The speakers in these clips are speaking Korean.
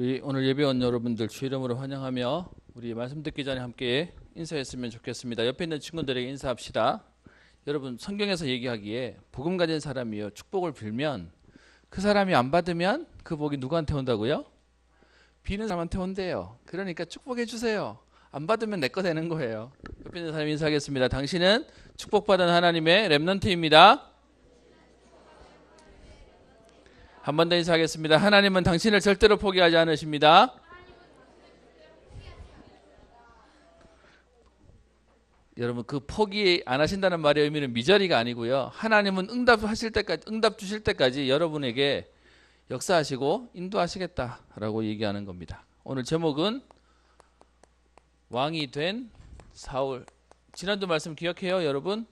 우리 오늘 예배 온 여러분들 주 이름으로 환영하며 우리 말씀 듣기 전에 함께 인사했으면 좋겠습니다. 옆에 있는 친구들에게 인사합시다. 여러분, 성경에서 얘기하기에 복음 가진 사람이요 축복을 빌면 그 사람이 안 받으면 그 복이 누구한테 온다고요? 비는 사람한테 온대요. 그러니까 축복해 주세요. 안 받으면 내 거 되는 거예요. 옆에 있는 사람 인사하겠습니다. 당신은 축복받은 하나님의 렘넌트입니다. 한 번 더 인사하겠습니다. 하나님은 당신을 절대로 포기하지 않으십니다. 여러분, 그 포기 안 하신다는 말의 의미는 미저리가 아니고요. 하나님은 응답하실 때까지, 응답 주실 때까지 여러분에게 역사하시고 인도하시겠다라고 얘기하는 겁니다. 오늘 제목은 왕이 된 사울. 지난주 말씀 기억해요, 여러분?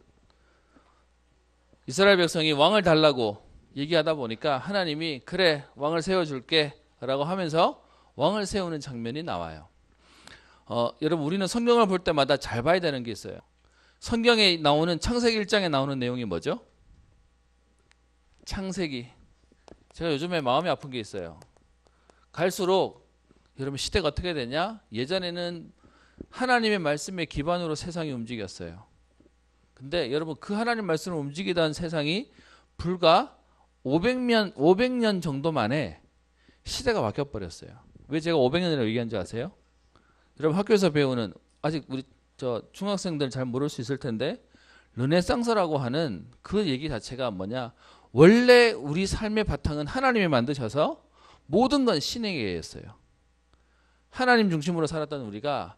이스라엘 백성이 왕을 달라고 얘기하다 보니까 하나님이 그래 왕을 세워줄게 라고 하면서 왕을 세우는 장면이 나와요. 여러분, 우리는 성경을 볼 때마다 잘 봐야 되는 게 있어요. 성경에 나오는 창세기 1장에 나오는 내용이 뭐죠? 창세기. 제가 요즘에 마음이 아픈 게 있어요. 갈수록 여러분 시대가 어떻게 되냐? 예전에는 하나님의 말씀의 기반으로 세상이 움직였어요. 근데 여러분, 그 하나님 말씀을 움직이던 세상이 불과 500년 정도 만에 시대가 바뀌어버렸어요. 왜 제가 500년이라고 얘기한지 아세요? 여러분, 학교에서 배우는, 아직 우리 중학생들 잘 모를 수 있을 텐데, 르네상스라고 하는 그 얘기 자체가 뭐냐, 원래 우리 삶의 바탕은 하나님이 만드셔서 모든 건 신에게 의했어요. 하나님 중심으로 살았던 우리가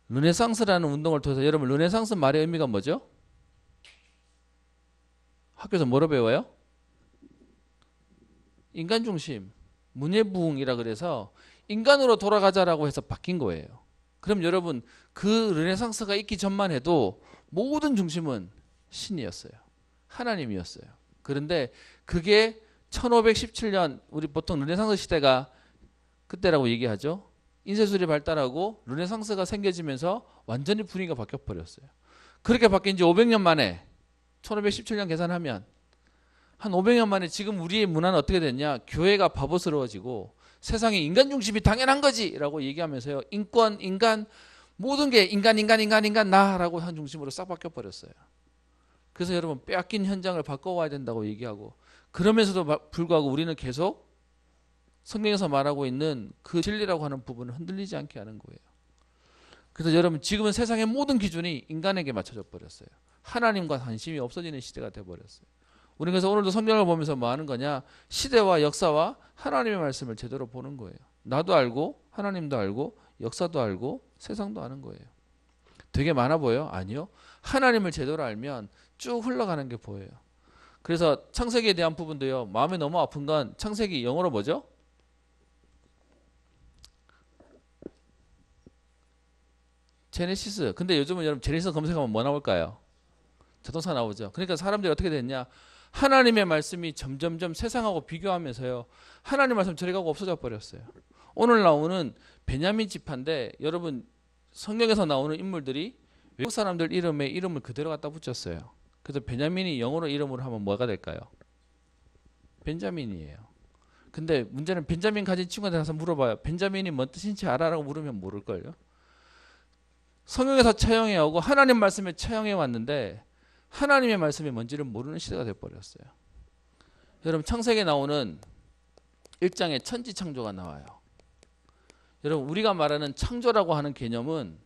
르네상스라는 운동을 통해서, 여러분 르네상스 말의 의미가 뭐죠? 학교에서 뭐로 배워요? 인간 중심, 문예부흥이라 그래서 인간으로 돌아가자라고 해서 바뀐 거예요. 그럼 여러분, 그 르네상스가 있기 전만 해도 모든 중심은 신이었어요. 하나님이었어요. 그런데 그게 1517년, 우리 보통 르네상스 시대가 그때라고 얘기하죠. 인쇄술이 발달하고 르네상스가 생겨지면서 완전히 분위기가 바뀌어 버렸어요. 그렇게 바뀐 지 500년 만에 1517년 계산하면 한 500년 만에 지금 우리의 문화는 어떻게 됐냐? 교회가 바보스러워지고 세상에 인간 중심이 당연한 거지 라고 얘기하면서요, 인권, 인간, 모든 게 인간 나라고 한 중심으로 싹 바뀌어 버렸어요. 그래서 여러분, 빼앗긴 현장을 바꿔와야 된다고 얘기하고, 그러면서도 불구하고 우리는 계속 성경에서 말하고 있는 그 진리라고 하는 부분을 흔들리지 않게 하는 거예요. 그래서 여러분, 지금은 세상의 모든 기준이 인간에게 맞춰져 버렸어요. 하나님과 관심이 없어지는 시대가 돼버렸어요. 우리는 그래서 오늘도 성경을 보면서 뭐 하는 거냐? 시대와 역사와 하나님의 말씀을 제대로 보는 거예요. 나도 알고 하나님도 알고 역사도 알고 세상도 아는 거예요. 되게 많아 보여요? 아니요. 하나님을 제대로 알면 쭉 흘러가는 게 보여요. 그래서 창세기에 대한 부분도요, 마음이 너무 아픈 건, 창세기 영어로 뭐죠? 제네시스. 근데 요즘은 여러분 제네시스 검색하면 뭐 나올까요? 자동차 나오죠. 그러니까 사람들이 어떻게 됐냐? 하나님의 말씀이 점점점 세상하고 비교하면서요, 하나님 말씀 저리 가고 없어져 버렸어요. 오늘 나오는 베냐민 지파인데, 여러분 성경에서 나오는 인물들이 외국 사람들 이름에 이름을 그대로 갖다 붙였어요. 그래서 베냐민이 영어로 이름으로 하면 뭐가 될까요? 벤자민이에요. 근데 문제는 벤자민 가진 친구한테 가서 물어봐요. 벤자민이 뭔 뜻인지 알아라고 물으면 모를걸요. 성경에서 처형해 오고 하나님 말씀에 처형해 왔는데 하나님의 말씀이 뭔지를 모르는 시대가 돼버렸어요. 여러분, 창세기에 나오는 1장에 천지창조가 나와요. 여러분, 우리가 말하는 창조라고 하는 개념은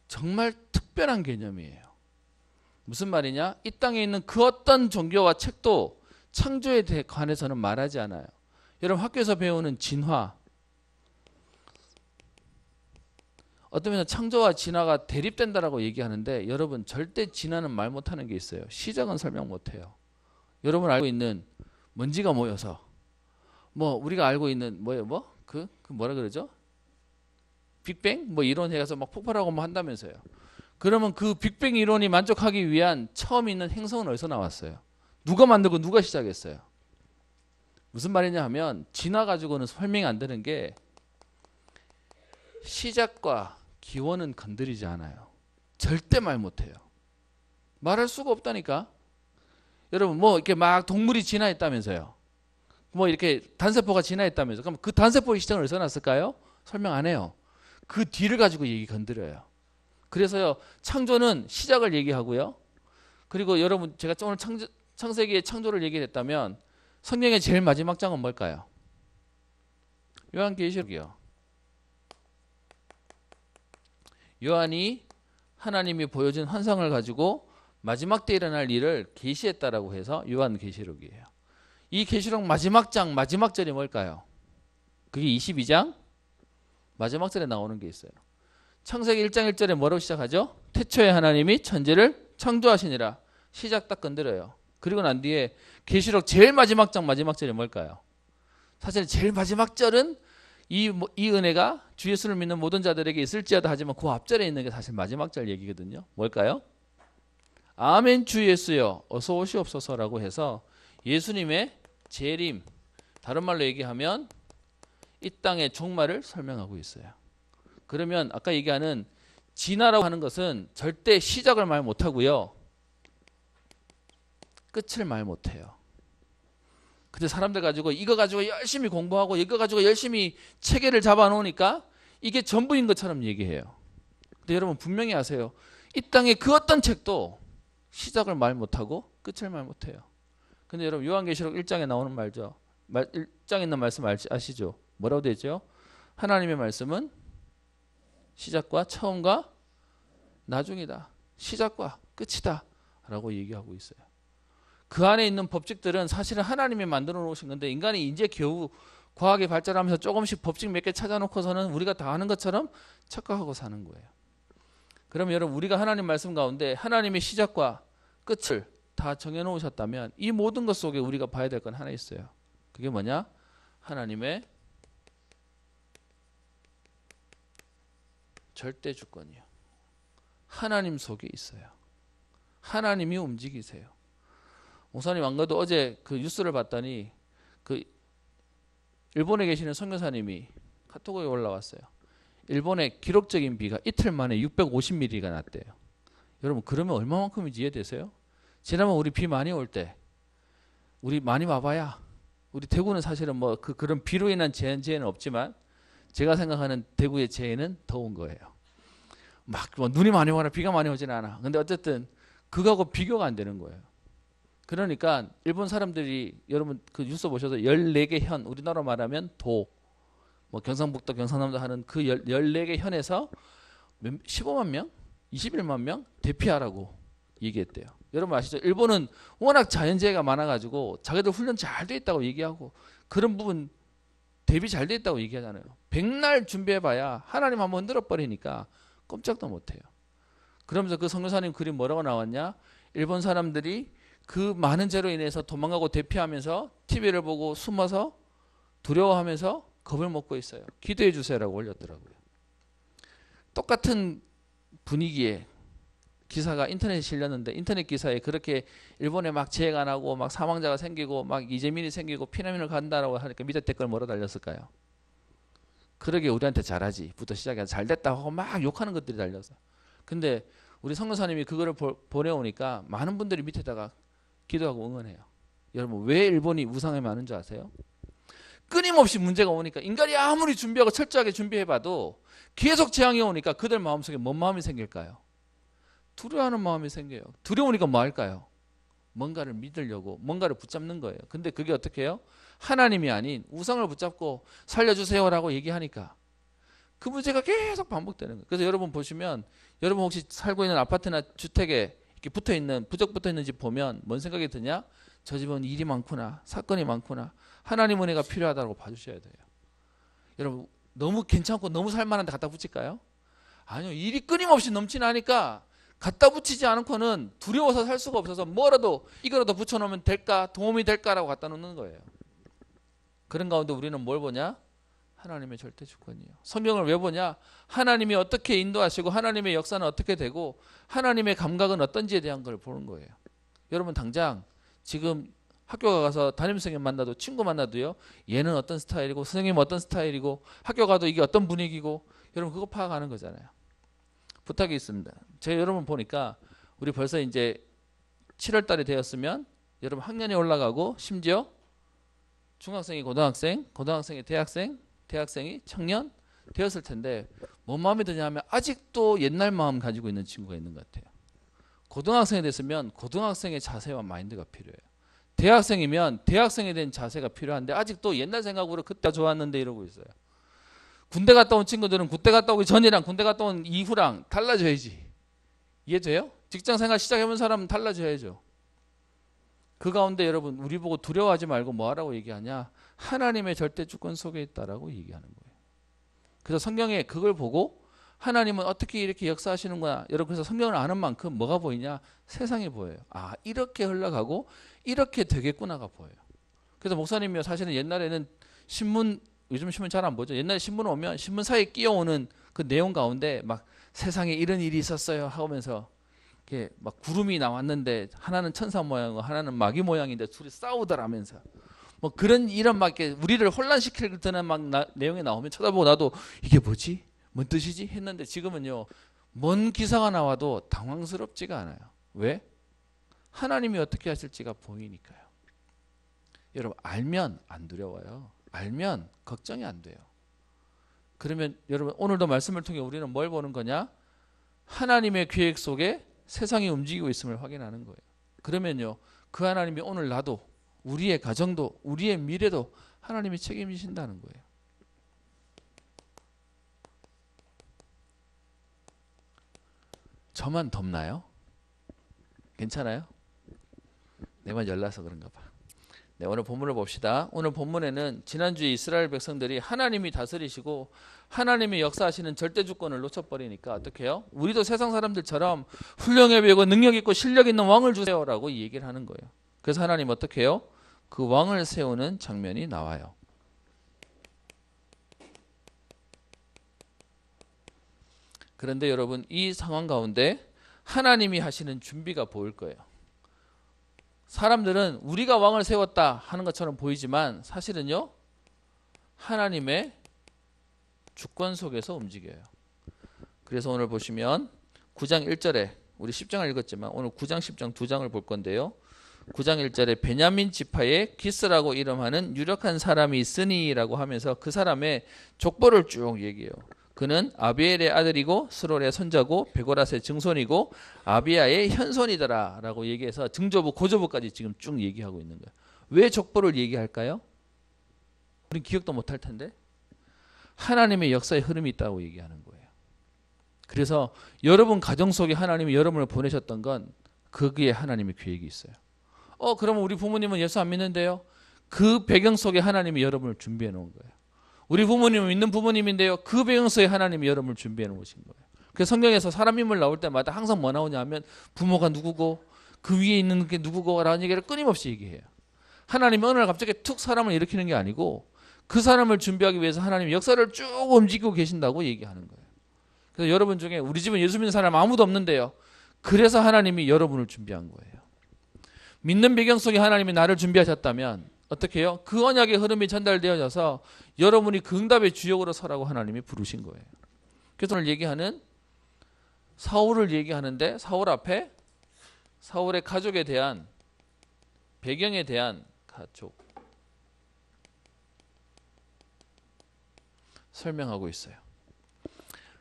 정말 특별한 개념이에요. 무슨 말이냐? 이 땅에 있는 그 어떤 종교와 책도 창조에 관해서는 말하지 않아요. 여러분, 학교에서 배우는 진화, 어떤 면에서 창조와 진화가 대립된다라고 얘기하는데, 여러분 절대 진화는 말 못하는 게 있어요. 시작은 설명 못해요. 여러분 알고 있는 먼지가 모여서 뭐 우리가 알고 있는 뭐예요? 그 뭐라 그러죠? 빅뱅 뭐 이론 해서 막 폭발하고 뭐 한다면서요. 그러면 그 빅뱅 이론이 만족하기 위한 처음 있는 행성은 어디서 나왔어요? 누가 만들고 누가 시작했어요? 무슨 말이냐 하면, 진화 가지고는 설명이 안 되는 게, 시작과 기원은 건드리지 않아요. 절대 말 못해요. 말할 수가 없다니까. 여러분, 뭐 이렇게 막 동물이 진화했다면서요. 뭐 이렇게 단세포가 진화했다면서. 그럼 그 단세포의 시작을 어디서 났을까요? 설명 안 해요. 그 뒤를 가지고 얘기 건드려요. 그래서요, 창조는 시작을 얘기하고요. 그리고 여러분, 제가 오늘 창세기의 창조를 얘기했다면 성경의 제일 마지막 장은 뭘까요? 요한계시록이요. 요한이 하나님이 보여준 환상을 가지고 마지막 때 일어날 일을 계시했다라고 해서 요한계시록이에요. 이 계시록 마지막 장 마지막 절이 뭘까요? 그게 22장 마지막 절에 나오는 게 있어요. 창세기 1장 1절에 뭐라고 시작하죠? 태초에 하나님이 천지를 창조하시니라. 시작 딱 건드려요. 그리고 난 뒤에 계시록 제일 마지막 장 마지막 절이 뭘까요? 사실 제일 마지막 절은 이 은혜가 주 예수를 믿는 모든 자들에게 있을지어다 하지만 그 앞절에 있는 게 사실 마지막 절 얘기거든요. 뭘까요? 아멘 주 예수여 어서 오시옵소서라고 해서 예수님의 재림, 다른 말로 얘기하면 이 땅의 종말을 설명하고 있어요. 그러면 아까 얘기하는 진화라고 하는 것은 절대 시작을 말 못하고요, 끝을 말 못해요. 근데 사람들 가지고 이거 가지고 열심히 공부하고 이거 가지고 열심히 체계를 잡아놓으니까 이게 전부인 것처럼 얘기해요. 근데 여러분 분명히 아세요. 이 땅의 그 어떤 책도 시작을 말 못하고 끝을 말 못해요. 근데 여러분 요한계시록 1장에 나오는 말죠. 1장에 있는 말씀 아시죠? 뭐라고 되죠? 하나님의 말씀은 시작과 처음과 나중이다. 시작과 끝이다. 라고 얘기하고 있어요. 그 안에 있는 법칙들은 사실은 하나님이 만들어 놓으신 건데 인간이 이제 겨우 과학이 발달하면서 조금씩 법칙 몇 개 찾아놓고서는 우리가 다 아는 것처럼 착각하고 사는 거예요. 그러면 여러분 우리가 하나님 말씀 가운데 하나님의 시작과 끝을 다 정해놓으셨다면 이 모든 것 속에 우리가 봐야 될 건 하나 있어요. 그게 뭐냐? 하나님의 절대 주권이요. 하나님 속에 있어요. 하나님이 움직이세요. 목사님 안 그래도 어제 그 뉴스를 봤더니 그 일본에 계시는 선교사님이 카톡에 올라왔어요. 일본의 기록적인 비가 이틀 만에 650mm가 났대요. 여러분 그러면 얼마만큼인지 이해되세요? 지난번 우리 비 많이 올 때 우리 많이 와봐야 우리 대구는 사실은 뭐 그런 비로 인한 재해는 없지만 제가 생각하는 대구의 재해는 더운 거예요. 막 뭐 눈이 많이 와라 비가 많이 오진 않아. 근데 어쨌든 그거하고 비교가 안 되는 거예요. 그러니까 일본 사람들이 여러분 그 뉴스 보셔서 14개 현, 우리나라 말하면 도, 뭐 경상북도, 경상남도 하는 그 14개 현에서 15만 명, 21만 명 대피하라고 얘기했대요. 여러분 아시죠? 일본은 워낙 자연재해가 많아가지고 자기들 훈련 잘 돼 있다고 얘기하고 그런 부분 대비 잘 돼 있다고 얘기하잖아요. 백날 준비해봐야 하나님 한번 흔들어 버리니까 꼼짝도 못해요. 그러면서 그 선교사님 글이 뭐라고 나왔냐? 일본 사람들이 그 많은 죄로 인해서 도망가고 대피하면서 TV를 보고 숨어서 두려워하면서 겁을 먹고 있어요. 기도해 주세요라고 올렸더라고요. 똑같은 분위기에 기사가 인터넷에 실렸는데 인터넷 기사에 그렇게 일본에 막 재해가 나고 막 사망자가 생기고 막 이재민이 생기고 피난민을 간다라고 하니까 밑에 댓글 뭐라 달렸을까요? 그러게 우리한테 잘하지 부터 시작해서 잘됐다 하고 막 욕하는 것들이 달렸어. 근데 우리 선교사님이 그거를 보내오니까 많은 분들이 밑에다가 기도하고 응원해요. 여러분 왜 일본이 우상이 많은 줄 아세요? 끊임없이 문제가 오니까 인간이 아무리 준비하고 철저하게 준비해봐도 계속 재앙이 오니까 그들 마음속에 뭔 마음이 생길까요? 두려워하는 마음이 생겨요. 두려우니까 뭐 할까요? 뭔가를 믿으려고 뭔가를 붙잡는 거예요. 근데 그게 어떻게 해요? 하나님이 아닌 우상을 붙잡고 살려주세요라고 얘기하니까 그 문제가 계속 반복되는 거예요. 그래서 여러분 보시면 여러분 혹시 살고 있는 아파트나 주택에 이렇게 붙어있는 부적 붙어있는 집 보면 뭔 생각이 드냐? 저 집은 일이 많구나 사건이 많구나 하나님 은혜가 필요하다고 봐주셔야 돼요. 여러분 너무 괜찮고 너무 살만한데 갖다 붙일까요? 아니요. 일이 끊임없이 넘치나니까 갖다 붙이지 않고는 두려워서 살 수가 없어서 뭐라도 이거라도 붙여놓으면 될까 도움이 될까라고 갖다 놓는 거예요. 그런 가운데 우리는 뭘 보냐? 하나님의 절대 주권이에요. 성경을 왜 보냐? 하나님이 어떻게 인도하시고 하나님의 역사는 어떻게 되고 하나님의 감각은 어떤지에 대한 걸 보는 거예요. 여러분 당장 지금 학교 가서 담임선생님 만나도 친구 만나도요. 얘는 어떤 스타일이고 선생님은 어떤 스타일이고 학교 가도 이게 어떤 분위기고 여러분 그거 파악하는 거잖아요. 부탁이 있습니다. 제가 여러분 보니까 우리 벌써 이제 7월 달이 되었으면 여러분 학년이 올라가고 심지어 중학생이 고등학생, 고등학생이 대학생, 대학생이 청년 되었을 텐데 뭔 마음이 드냐면 아직도 옛날 마음 가지고 있는 친구가 있는 것 같아요. 고등학생이 됐으면 고등학생의 자세와 마인드가 필요해요. 대학생이면 대학생에 대한 자세가 필요한데 아직도 옛날 생각으로 그때가 좋았는데 이러고 있어요. 군대 갔다 온 친구들은 군대 갔다 오기 전이랑 군대 갔다 온 이후랑 달라져야지. 이해돼요? 직장생활 시작해본 사람은 달라져야죠. 그 가운데 여러분 우리 보고 두려워하지 말고 뭐하라고 얘기하냐? 하나님의 절대 주권 속에 있다라고 얘기하는 거예요. 그래서 성경에 그걸 보고 하나님은 어떻게 이렇게 역사하시는구나. 여러분 그래서 성경을 아는 만큼 뭐가 보이냐? 세상이 보여요. 아 이렇게 흘러가고 이렇게 되겠구나가 보여요. 그래서 목사님이요 사실은 옛날에는 신문 요즘 신문 잘 안 보죠. 옛날에 신문 오면 신문 사이에 끼어오는 그 내용 가운데 막 세상에 이런 일이 있었어요 하면서 이렇게 막 구름이 나왔는데 하나는 천사 모양이고 하나는 마귀 모양인데 둘이 싸우더라면서 뭐 그런 이런 막 이렇게 우리를 혼란시킬 듯한 막 내용이 나오면 쳐다보고 나도 이게 뭐지? 뭔 뜻이지? 했는데 지금은요 뭔 기사가 나와도 당황스럽지가 않아요. 왜? 하나님이 어떻게 하실지가 보이니까요. 여러분 알면 안 두려워요. 알면 걱정이 안 돼요. 그러면 여러분 오늘도 말씀을 통해 우리는 뭘 보는 거냐? 하나님의 계획 속에 세상이 움직이고 있음을 확인하는 거예요. 그러면요 그 하나님이 오늘 나도 우리의 가정도 우리의 미래도 하나님이 책임지신다는 거예요. 저만 덥나요? 괜찮아요? 내만 열나서 그런가 봐. 네, 오늘 본문을 봅시다. 오늘 본문에는 지난주에 이스라엘 백성들이 하나님이 다스리시고 하나님이 역사하시는 절대 주권을 놓쳐버리니까 어떻게 해요? 우리도 세상 사람들처럼 훌륭해 보이고 능력 있고 실력 있는 왕을 주세요라고 얘기를 하는 거예요. 그래서 하나님 어떻게 해요? 그 왕을 세우는 장면이 나와요. 그런데 여러분 이 상황 가운데 하나님이 하시는 준비가 보일 거예요. 사람들은 우리가 왕을 세웠다 하는 것처럼 보이지만 사실은요 하나님의 주권 속에서 움직여요. 그래서 오늘 보시면 9장 1절에 우리 10장을 읽었지만 오늘 9장 10장 2장을 볼 건데요. 9장 1절에 베냐민 지파에 기스라고 이름하는 유력한 사람이 있으니 라고 하면서 그 사람의 족보를 쭉 얘기해요. 그는 아비엘의 아들이고 스롤의 손자고 베고라스의 증손이고 아비야의 현손이더라 라고 얘기해서 증조부 고조부까지 지금 쭉 얘기하고 있는 거예요. 왜 족보를 얘기할까요? 우린 기억도 못할 텐데 하나님의 역사의 흐름이 있다고 얘기하는 거예요. 그래서 여러분 가정 속에 하나님이 여러분을 보내셨던 건 거기에 하나님의 계획이 있어요. 그러면 우리 부모님은 예수 안 믿는데요? 그 배경 속에 하나님이 여러분을 준비해 놓은 거예요. 우리 부모님은 믿는 부모님인데요. 그 배경 속에 하나님이 여러분을 준비해 놓으신 거예요. 그래서 성경에서 사람 인물 나올 때마다 항상 뭐 나오냐 하면 부모가 누구고 그 위에 있는 게 누구고 라는 얘기를 끊임없이 얘기해요. 하나님이 어느 날 갑자기 툭 사람을 일으키는 게 아니고 그 사람을 준비하기 위해서 하나님이 역사를 쭉 움직이고 계신다고 얘기하는 거예요. 그래서 여러분 중에 우리 집은 예수 믿는 사람 아무도 없는데요. 그래서 하나님이 여러분을 준비한 거예요. 믿는 배경 속에 하나님이 나를 준비하셨다면 어떻게 해요? 그 언약의 흐름이 전달되어져서 여러분이 그 응답의 주역으로 서라고 하나님이 부르신 거예요. 그래서 오늘 얘기하는 사울을 얘기하는데 사울 앞에 사울의 가족에 대한 배경에 대한 가족 설명하고 있어요.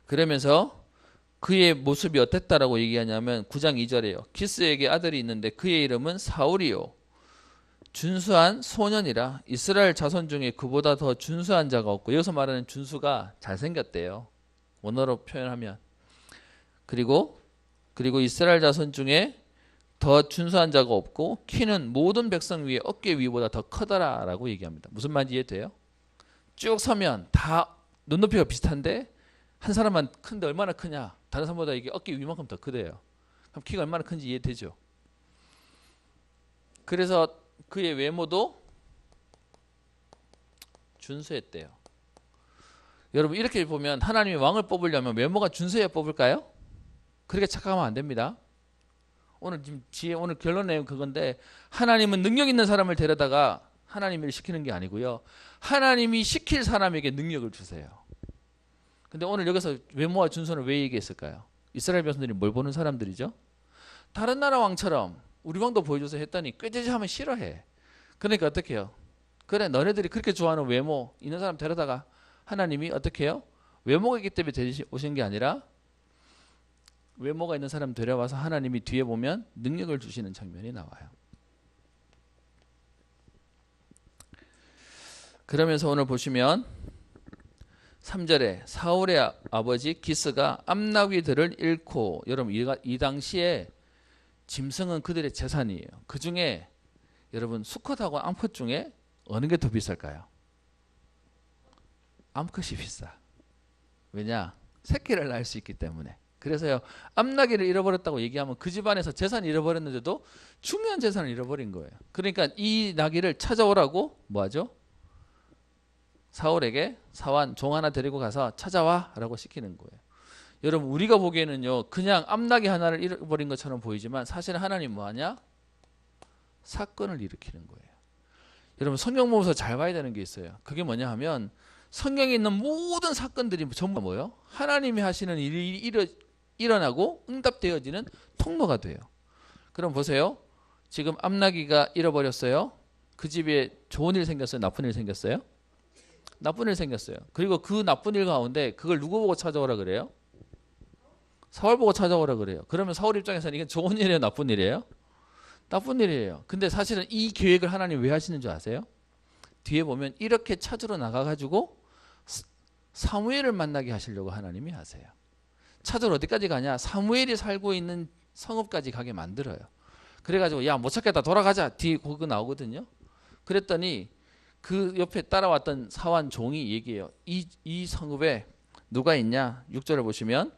그러면서 그의 모습이 어땠다라고 얘기하냐면 9장 2절에요. 기스에게 아들이 있는데 그의 이름은 사울이요. 준수한 소년이라 이스라엘 자손 중에 그보다 더 준수한 자가 없고 여기서 말하는 준수가 잘생겼대요. 원어로 표현하면. 그리고 이스라엘 자손 중에 더 준수한 자가 없고 키는 모든 백성 위에 어깨 위보다 더 크더라 라고 얘기합니다. 무슨 말인지 이해돼요? 쭉 서면 다 눈높이가 비슷한데 한 사람만 큰데 얼마나 크냐? 다른 사람보다 이게 어깨 위만큼 더 크대요. 그럼 키가 얼마나 큰지 이해되죠? 그래서 그의 외모도 준수했대요. 여러분 이렇게 보면 하나님이 왕을 뽑으려면 외모가 준수해야 뽑을까요? 그렇게 착각하면 안 됩니다. 오늘 결론 내용 그건데 하나님은 능력 있는 사람을 데려다가 하나님을 시키는 게 아니고요. 하나님이 시킬 사람에게 능력을 주세요. 근데 오늘 여기서 외모와 준수는 왜 얘기했을까요? 이스라엘 백성들이 뭘 보는 사람들이죠? 다른 나라 왕처럼 우리 왕도 보여줘서 했더니 꾀죄죄하면 싫어해. 그러니까 어떻게 해요? 그래 너네들이 그렇게 좋아하는 외모 있는 사람 데려다가 하나님이 어떻게 해요? 외모가 있기 때문에 오신 게 아니라 외모가 있는 사람 데려와서 하나님이 뒤에 보면 능력을 주시는 장면이 나와요. 그러면서 오늘 보시면 3절에 사울의 아버지 기스가 암나귀들을 잃고, 여러분 이 당시에 짐승은 그들의 재산이에요. 그 중에 여러분 수컷하고 암컷 중에 어느 게 더 비쌀까요? 암컷이 비싸. 왜냐? 새끼를 낳을 수 있기 때문에. 그래서요, 암나귀를 잃어버렸다고 얘기하면 그 집안에서 재산을 잃어버렸는데도 중요한 재산을 잃어버린 거예요. 그러니까 이 나귀를 찾아오라고 뭐하죠? 사울에게 사환 종 하나 데리고 가서 찾아와 라고 시키는 거예요. 여러분 우리가 보기에는요 그냥 암나귀 하나를 잃어버린 것처럼 보이지만 사실은 하나님 뭐하냐? 사건을 일으키는 거예요. 여러분 성경 보면서 잘 봐야 되는 게 있어요. 그게 뭐냐 하면 성경에 있는 모든 사건들이 전부 뭐예요? 하나님이 하시는 일이 일어나고 응답되어지는 통로가 돼요. 그럼 보세요. 지금 암나귀가 잃어버렸어요. 그 집에 좋은 일 생겼어요? 나쁜 일 생겼어요? 나쁜 일 생겼어요. 그리고 그 나쁜 일 가운데 그걸 누구 보고 찾아오라 그래요? 사울 보고 찾아오라 그래요. 그러면 사울 입장에서는 이게 좋은 일이에요? 나쁜 일이에요? 나쁜 일이에요. 근데 사실은 이 계획을 하나님 왜 하시는 줄 아세요? 뒤에 보면 이렇게 찾으러 나가가지고 사무엘을 만나게 하시려고 하나님이 하세요. 찾으러 어디까지 가냐? 사무엘이 살고 있는 성읍까지 가게 만들어요. 그래가지고 야 못 찾겠다 돌아가자. 뒤에 그거 나오거든요. 그랬더니 그 옆에 따라왔던 사환 종이 얘기해요. 이 성읍에 누가 있냐? 6절을 보시면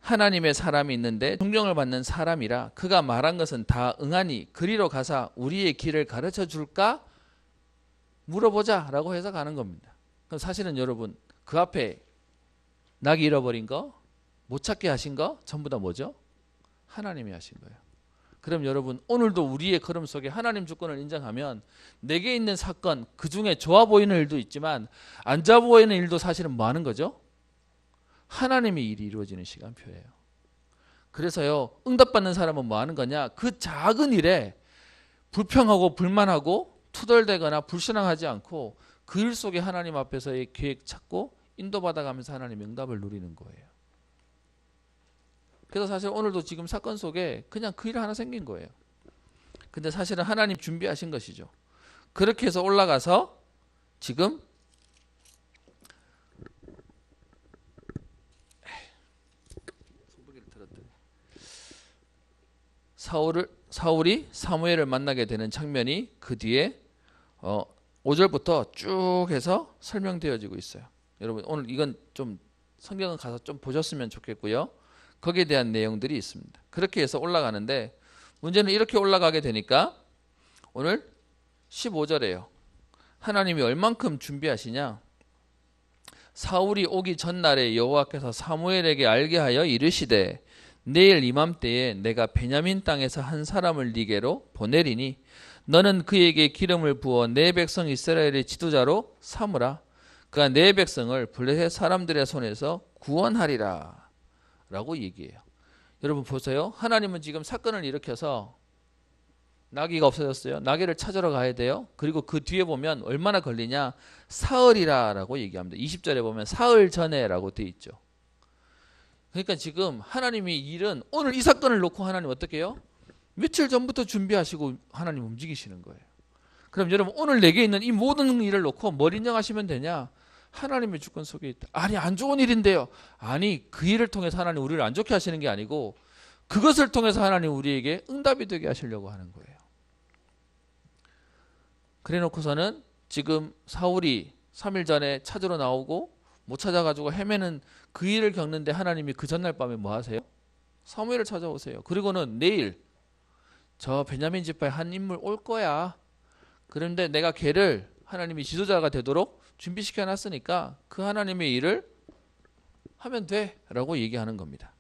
하나님의 사람이 있는데 존경을 받는 사람이라 그가 말한 것은 다 응하니 그리로 가사 우리의 길을 가르쳐 줄까? 물어보자 라고 해서 가는 겁니다. 그럼 사실은 여러분 그 앞에 나귀 잃어버린 거, 못 찾게 하신 거 전부 다 뭐죠? 하나님이 하신 거예요. 그럼 여러분 오늘도 우리의 걸음 속에 하나님 주권을 인정하면 내게 있는 사건 그 중에 좋아 보이는 일도 있지만 안 좋아 보이는 일도 사실은 뭐 하는 거죠? 하나님의 일이 이루어지는 시간표예요. 그래서요 응답받는 사람은 뭐 하는 거냐? 그 작은 일에 불평하고 불만하고 투덜대거나 불신앙하지 않고 그 일 속에 하나님 앞에서의 계획 찾고 인도받아가면서 하나님의 응답을 누리는 거예요. 그래서 사실 오늘도 지금 사건 속에 그냥 그 일 하나 생긴 거예요. 근데 사실은 하나님 준비하신 것이죠. 그렇게 해서 올라가서 지금 사울이 사무엘을 만나게 되는 장면이 그 뒤에 5절부터 쭉 해서 설명되어지고 있어요. 여러분 오늘 이건 좀 성경은 가서 좀 보셨으면 좋겠고요. 거기에 대한 내용들이 있습니다. 그렇게 해서 올라가는데 문제는 이렇게 올라가게 되니까 오늘 15절에요. 하나님이 얼만큼 준비하시냐? 사울이 오기 전날에 여호와께서 사무엘에게 알게 하여 이르시되 내일 이맘때에 내가 베냐민 땅에서 한 사람을 네게로 보내리니 너는 그에게 기름을 부어 내 백성 이스라엘의 지도자로 삼으라. 그가 내 백성을 블레셋 사람들의 손에서 구원하리라 라고 얘기해요. 여러분 보세요. 하나님은 지금 사건을 일으켜서 나귀가 없어졌어요. 나귀를 찾으러 가야 돼요. 그리고 그 뒤에 보면 얼마나 걸리냐? 사흘이라 라고 얘기합니다. 20절에 보면 사흘 전에 라고 되어 있죠. 그러니까 지금 하나님이 일은 오늘 이 사건을 놓고 하나님 어떻게 해요? 며칠 전부터 준비하시고 하나님 움직이시는 거예요. 그럼 여러분 오늘 내게 있는 이 모든 일을 놓고 뭘 인정하시면 되냐? 하나님의 주권 속에 있다. 아니 안 좋은 일인데요. 아니 그 일을 통해서 하나님 우리를 안 좋게 하시는 게 아니고 그것을 통해서 하나님 우리에게 응답이 되게 하시려고 하는 거예요. 그래 놓고서는 지금 사울이 3일 전에 찾으러 나오고 못 찾아가지고 헤매는 그 일을 겪는데 하나님이 그 전날 밤에 뭐 하세요? 사무엘을 찾아오세요. 그리고는 내일 저 베냐민 지파에 한 인물 올 거야. 그런데 내가 걔를 하나님이 지도자가 되도록 준비시켜 놨으니까 그 하나님의 일을 하면 돼 라고 얘기하는 겁니다.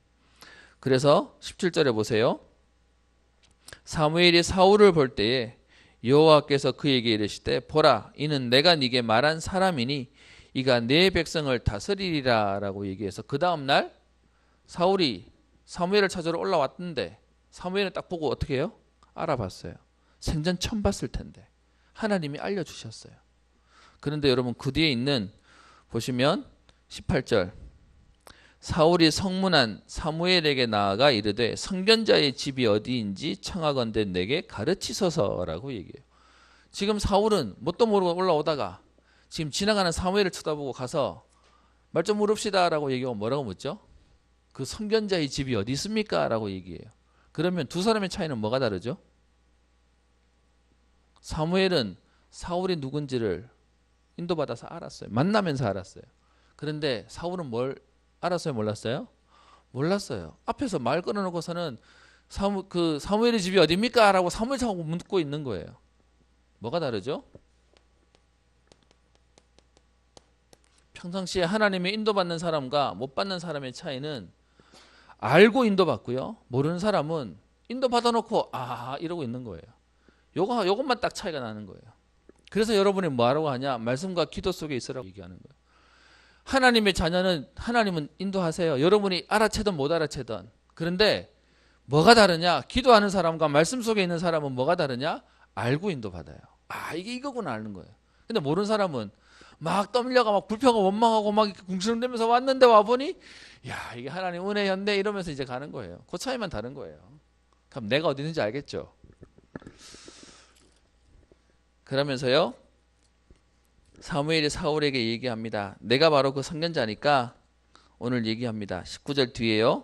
그래서 17절에 보세요. 사무엘이 사울을 볼 때에 여호와께서 그에게 이르시되 보라 이는 내가 네게 말한 사람이니 이가 내 백성을 다스리리라 라고 얘기해서 그 다음날 사울이 사무엘을 찾으러 올라왔던데 사무엘은 딱 보고 어떻게 해요? 알아봤어요. 생전 처음 봤을 텐데 하나님이 알려주셨어요. 그런데 여러분 그 뒤에 있는 보시면 18절 사울이 성문한 사무엘에게 나아가 이르되 선견자의 집이 어디인지 청하건대 내게 가르치소서라고 얘기해요. 지금 사울은 뭣도 모르고 올라오다가 지금 지나가는 사무엘을 쳐다보고 가서 말 좀 물읍시다 라고 얘기하고 뭐라고 묻죠? 그 선견자의 집이 어디 있습니까? 라고 얘기해요. 그러면 두 사람의 차이는 뭐가 다르죠? 사무엘은 사울이 누군지를 인도받아서 알았어요. 만나면서 알았어요. 그런데 사울은 뭘 알았어요? 몰랐어요? 몰랐어요. 앞에서 말 끊어놓고서는 사무엘의 집이 어디입니까? 라고 사무엘 자꾸 묻고 있는 거예요. 뭐가 다르죠? 평상시에 하나님의 인도받는 사람과 못 받는 사람의 차이는 알고 인도받고요. 모르는 사람은 인도받아놓고 이러고 있는 거예요. 요것만 딱 차이가 나는 거예요. 그래서 여러분이 뭐하라고 하냐? 말씀과 기도 속에 있으라고 얘기하는 거예요. 하나님의 자녀는 하나님은 인도하세요. 여러분이 알아채든 못 알아채든. 그런데 뭐가 다르냐? 기도하는 사람과 말씀 속에 있는 사람은 뭐가 다르냐? 알고 인도받아요. 이게 이거구나 아는 거예요. 근데 모르는 사람은 막 떠밀려가 막 불평하고 원망하고 막 궁시렁대면서 왔는데 와보니 야 이게 하나님 은혜였네 이러면서 이제 가는 거예요. 그 차이만 다른 거예요. 그럼 내가 어디 있는지 알겠죠? 그러면서요 사무엘이 사울에게 얘기합니다. 내가 바로 그 선견자니까 오늘 얘기합니다. 19절 뒤에요.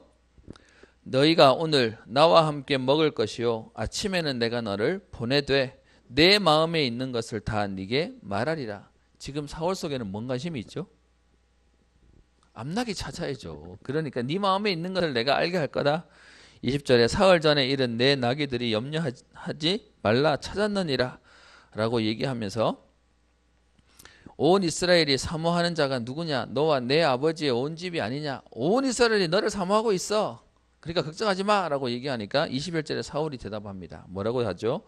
너희가 오늘 나와 함께 먹을 것이요 아침에는 내가 너를 보내되 내 마음에 있는 것을 다 네게 말하리라. 지금 사울 속에는 뭔 관심이 있죠? 암나기 찾아야죠. 그러니까 네 마음에 있는 것을 내가 알게 할 거다. 20절에 사흘 전에 이른 내 나귀들이 염려하지 말라 찾았느니라 라고 얘기하면서 온 이스라엘이 사모하는 자가 누구냐? 너와 내 아버지의 온 집이 아니냐? 온 이스라엘이 너를 사모하고 있어. 그러니까 걱정하지 마 라고 얘기하니까 21절에 사울이 대답합니다. 뭐라고 하죠?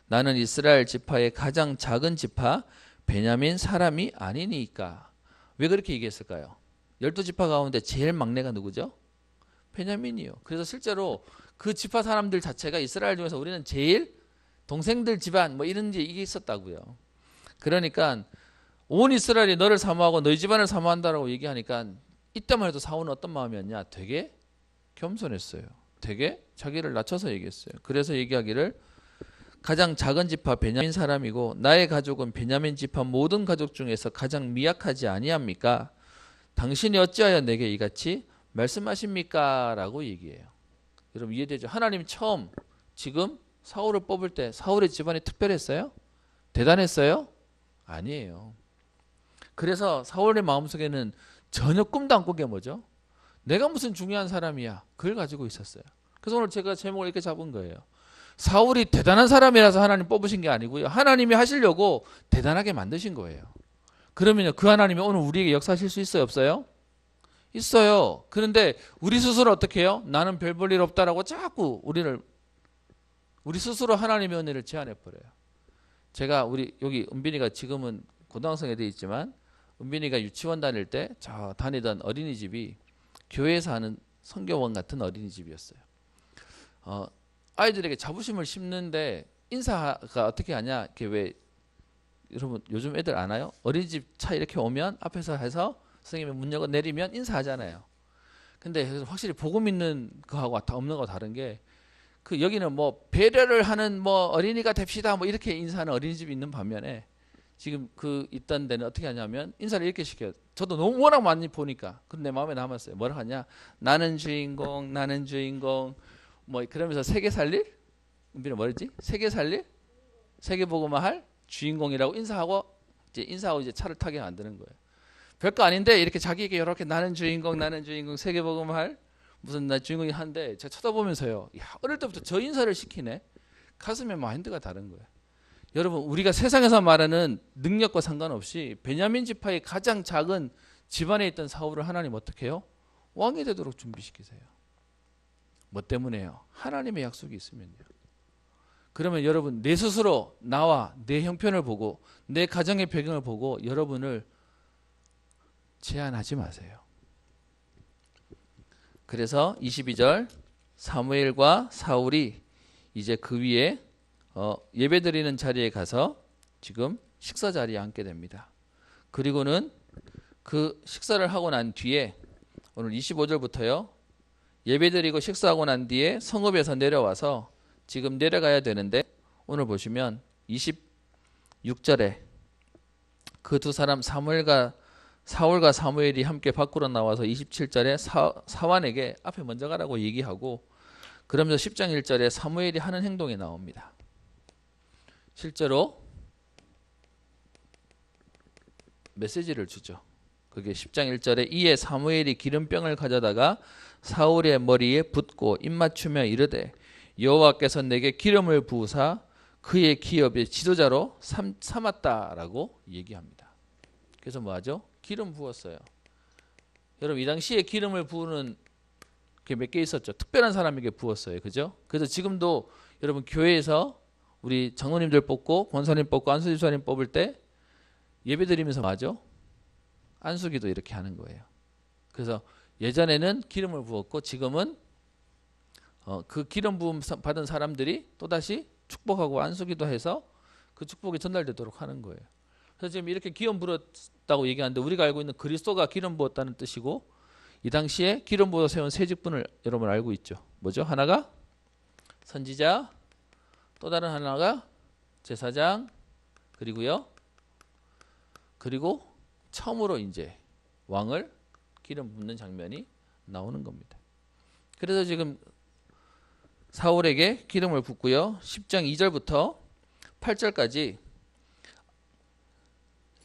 나는 이스라엘 지파의 가장 작은 지파 베냐민 사람이 아니니까. 왜 그렇게 얘기했을까요? 12지파 가운데 제일 막내가 누구죠? 베냐민이요. 그래서 실제로 그 지파 사람들 자체가 이스라엘 중에서 우리는 제일 동생들 집안 뭐 이런 이게 있었다고요. 그러니까 온 이스라엘이 너를 사모하고 너희 집안을 사모한다라고 얘기하니까 이때만 해도 사울은 어떤 마음이었냐? 되게 겸손했어요. 되게 자기를 낮춰서 얘기했어요. 그래서 얘기하기를 가장 작은 지파 베냐민 사람이고 나의 가족은 베냐민 지파 모든 가족 중에서 가장 미약하지 아니합니까? 당신이 어찌하여 내게 이같이 말씀하십니까? 라고 얘기해요. 여러분 이해되죠? 하나님 처음 지금 사울을 뽑을 때 사울의 집안이 특별했어요? 대단했어요? 아니에요. 그래서 사울의 마음속에는 전혀 꿈도 안 꾸게 뭐죠? 내가 무슨 중요한 사람이야. 그걸 가지고 있었어요. 그래서 오늘 제가 제목을 이렇게 잡은 거예요. 사울이 대단한 사람이라서 하나님 뽑으신 게 아니고요. 하나님이 하시려고 대단하게 만드신 거예요. 그러면요, 그 하나님이 오늘 우리에게 역사하실 수 있어요? 없어요? 있어요. 그런데 우리 스스로 어떻게 해요? 나는 별 볼 일 없다라고 자꾸 우리 스스로 하나님의 은혜를 제한해 버려요. 제가 우리 여기 은빈이가 지금은 고등학생에 돼 있지만 은빈이가 유치원 다닐 때 저 다니던 어린이집이 교회에서 하는 성교원 같은 어린이집이었어요. 아이들에게 자부심을 심는데 인사가 어떻게 하냐? 이렇게 왜 여러분 요즘 애들 아나요? 어린이집 차 이렇게 오면 앞에서 해서 선생님이 문 열고 내리면 인사하잖아요. 근데 확실히 복음 있는 거하고 없는 거 다른 게 그 여기는 뭐 배려를 하는 뭐 어린이가 됩시다 뭐 이렇게 인사하는 어린이집이 있는 반면에 지금 그 있던 데는 어떻게 하냐면 인사를 이렇게 시켜요. 저도 너무 워낙 많이 보니까 그럼 내 마음에 남았어요. 뭐라 하냐? 나는 주인공, 나는 주인공 뭐 그러면서 세계 살릴? 은빈이 뭐랬지? 세계 살릴? 세계 복음화 할 주인공이라고 인사하고 이제 차를 타게 만드는 거예요. 별거 아닌데 이렇게 자기에게 이렇게 나는 주인공 세계 복음화 할 무슨 나 주인공이 한데 제가 쳐다보면서요. 야, 어릴 때부터 저 인사를 시키네. 가슴의 마인드가 다른 거예요. 여러분 우리가 세상에서 말하는 능력과 상관없이 베냐민 지파의 가장 작은 집안에 있던 사울을 하나님 어떻게 해요? 왕이 되도록 준비시키세요. 뭐 때문에요? 하나님의 약속이 있으면요. 그러면 여러분 내 스스로 나와 내 형편을 보고 내 가정의 배경을 보고 여러분을 제한하지 마세요. 그래서 22절 사무엘과 사울이 이제 그 위에 예배드리는 자리에 가서 지금 식사 자리에 앉게 됩니다. 그리고는 그 식사를 하고 난 뒤에 오늘 25절부터요. 예배드리고 식사하고 난 뒤에 성읍에서 내려와서 지금 내려가야 되는데 오늘 보시면 26절에 그 두 사람 사울과 사무엘이 함께 밖으로 나와서 27절에 사환에게 앞에 먼저 가라고 얘기하고 그러면서 10장 1절에 사무엘이 하는 행동이 나옵니다. 실제로 메시지를 주죠. 그게 10장 1절에 이에 사무엘이 기름병을 가져다가 사울의 머리에 붓고 입맞추며 이르되 여호와께서 내게 기름을 부으사 그의 기업의 지도자로 삼았다라고 얘기합니다. 그래서 뭐하죠? 기름 부었어요. 여러분 이 당시에 기름을 부으는 게 몇 개 있었죠. 특별한 사람에게 부었어요. 그죠? 그래서 지금도 여러분 교회에서 우리 장로님들 뽑고 권사님 뽑고 안수집사님 뽑을 때 예배드리면서 뭐하죠? 안수기도 이렇게 하는 거예요. 그래서 예전에는 기름을 부었고 지금은 그 기름 부음 받은 사람들이 또다시 축복하고 안수기도 해서 그 축복이 전달되도록 하는 거예요. 그래서 지금 이렇게 기름 부었다고 얘기하는데 우리가 알고 있는 그리스도가 기름 부었다는 뜻이고 이 당시에 기름 부어 세운 세 직분을 여러분 알고 있죠. 뭐죠? 하나가 선지자, 또 다른 하나가 제사장, 그리고 처음으로 이제 왕을 기름 붓는 장면이 나오는 겁니다. 그래서 지금 사울에게 기름을 붓고요. 10장 2절부터 8절까지